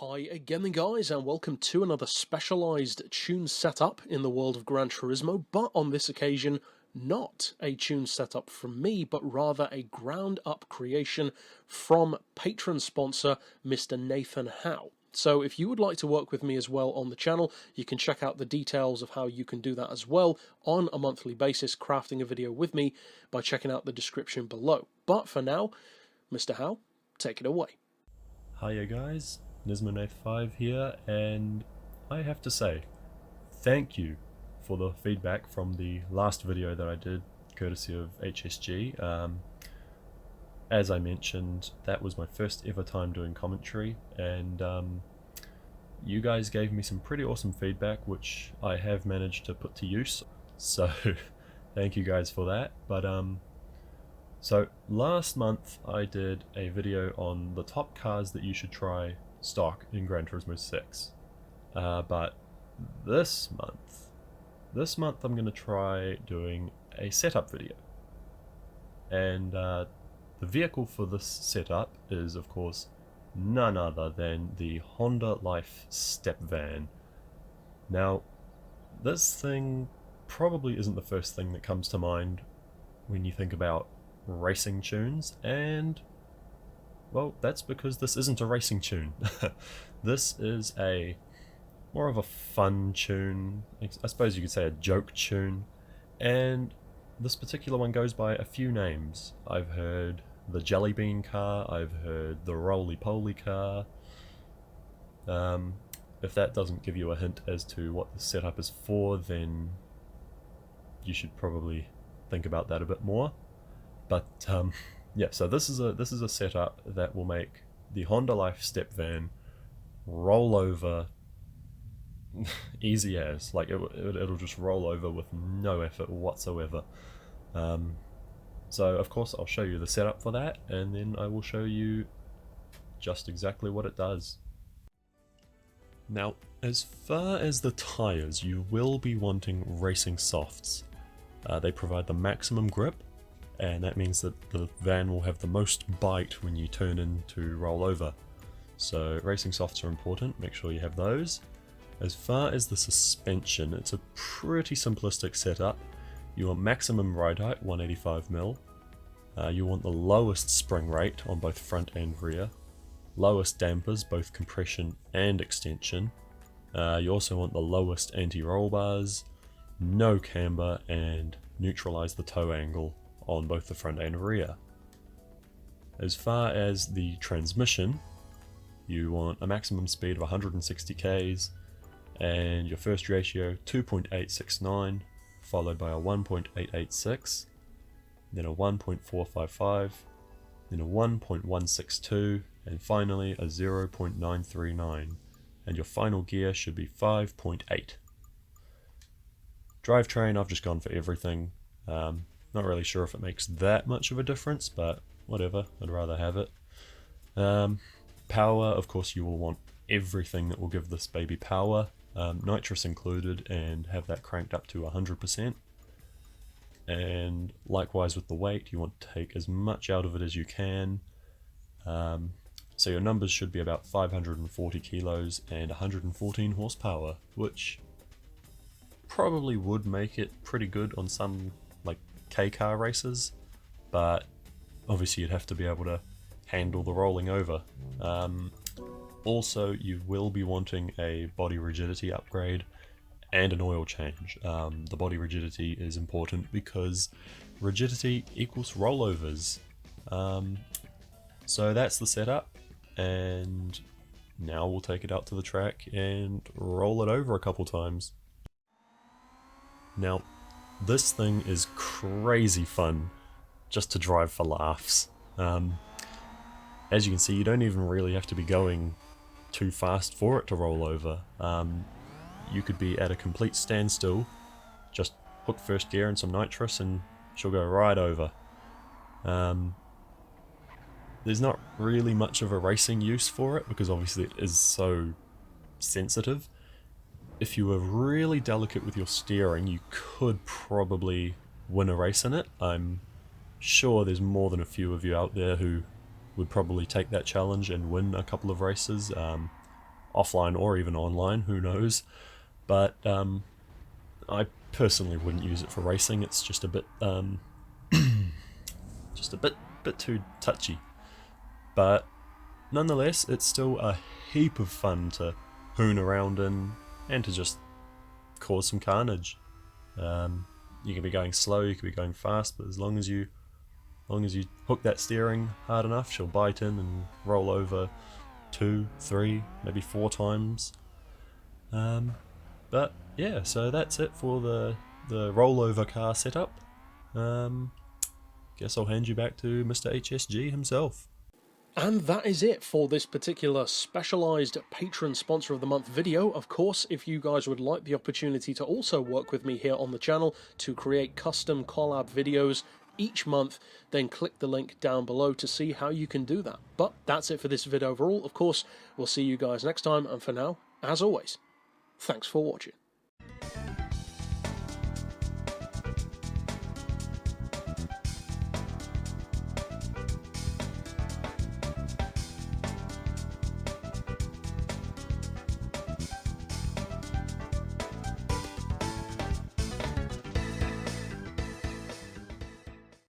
Hi again guys, and welcome to another specialised tune setup in the world of Gran Turismo, but on this occasion not a tune setup from me, but rather a ground up creation from patron sponsor Mr. Nathan Howe. So if you would like to work with me as well on the channel, you can check out the details of how you can do that as well on a monthly basis, crafting a video with me by checking out the description below. But for now, Mr. Howe, take it away. Hiya guys, Nismo5 here, and I have to say, thank you for the feedback from the last video that I did, courtesy of HSG. As I mentioned, that was my first ever time doing commentary, and you guys gave me some pretty awesome feedback, which I have managed to put to use, so thank you guys for that. But so last month I did a video on the top cars that you should try stock in Gran Turismo 6, but this month I'm going to try doing a setup video, and the vehicle for this setup is of course none other than the Honda Life Step Van. Now this thing probably isn't the first thing that comes to mind when you think about racing tunes, and well, that's because this isn't a racing tune. This is a more of a fun tune, I suppose you could say a joke tune, and this particular one goes by a few names. I've heard the Jelly Bean car, I've heard the Roly Poly car. If that doesn't give you a hint as to what the setup is for, then you should probably think about that a bit more. But yeah, so this is a setup that will make the Honda Life Step Van roll over easy as, like it'll just roll over with no effort whatsoever. So of course I'll show you the setup for that, and then I will show you just exactly what it does. Now, as far as the tires, you will be wanting racing softs. They provide the maximum grip, and that means that the van will have the most bite when you turn in to roll over. So racing softs are important, make sure you have those. As far as the suspension, it's a pretty simplistic setup. You want maximum ride height, 185mm. You want the lowest spring rate on both front and rear. Lowest dampers, both compression and extension. You also want the lowest anti-roll bars, no camber, and neutralize the toe angle on both the front and rear. As far as the transmission, you want a maximum speed of 160 k's, and your first ratio 2.869, followed by a 1.886, then a 1.455, then a 1.162, and finally a 0.939, and your final gear should be 5.8. Drivetrain, I've just gone for everything. Not really sure if it makes that much of a difference, but whatever, I'd rather have it. Power, of course you will want everything that will give this baby power, nitrous included, and have that cranked up to 100%. And likewise with the weight, you want to take as much out of it as you can. So your numbers should be about 540 kilos and 114 horsepower, which probably would make it pretty good on some like K-car races, but obviously you'd have to be able to handle the rolling over. Also, you will be wanting a body rigidity upgrade and an oil change. The body rigidity is important because rigidity equals rollovers. So that's the setup, and now we'll take it out to the track and roll it over a couple times. Now, this thing is crazy fun just to drive for laughs. As you can see, you don't even really have to be going too fast for it to roll over. You could be at a complete standstill, just hook first gear and some nitrous and she'll go right over. There's not really much of a racing use for it because obviously it is so sensitive. If you were really delicate with your steering, you could probably win a race in it. I'm sure there's more than a few of you out there who would probably take that challenge and win a couple of races. offline or even online, who knows. But I personally wouldn't use it for racing. It's just a bit just a bit too touchy. But nonetheless, it's still a heap of fun to hoon around in and to just cause some carnage. You can be going slow, you can be going fast, but as long as you hook that steering hard enough, she'll bite in and roll over 2, 3, maybe 4 times. But yeah, so that's it for the rollover car setup. Guess I'll hand you back to Mr. HSG himself. And that is it for this particular specialised patron sponsor of the month video. Of course, if you guys would like the opportunity to also work with me here on the channel to create custom collab videos each month, then click the link down below to see how you can do that. But that's it for this video overall. Of course, we'll see you guys next time, and for now, as always, thanks for watching.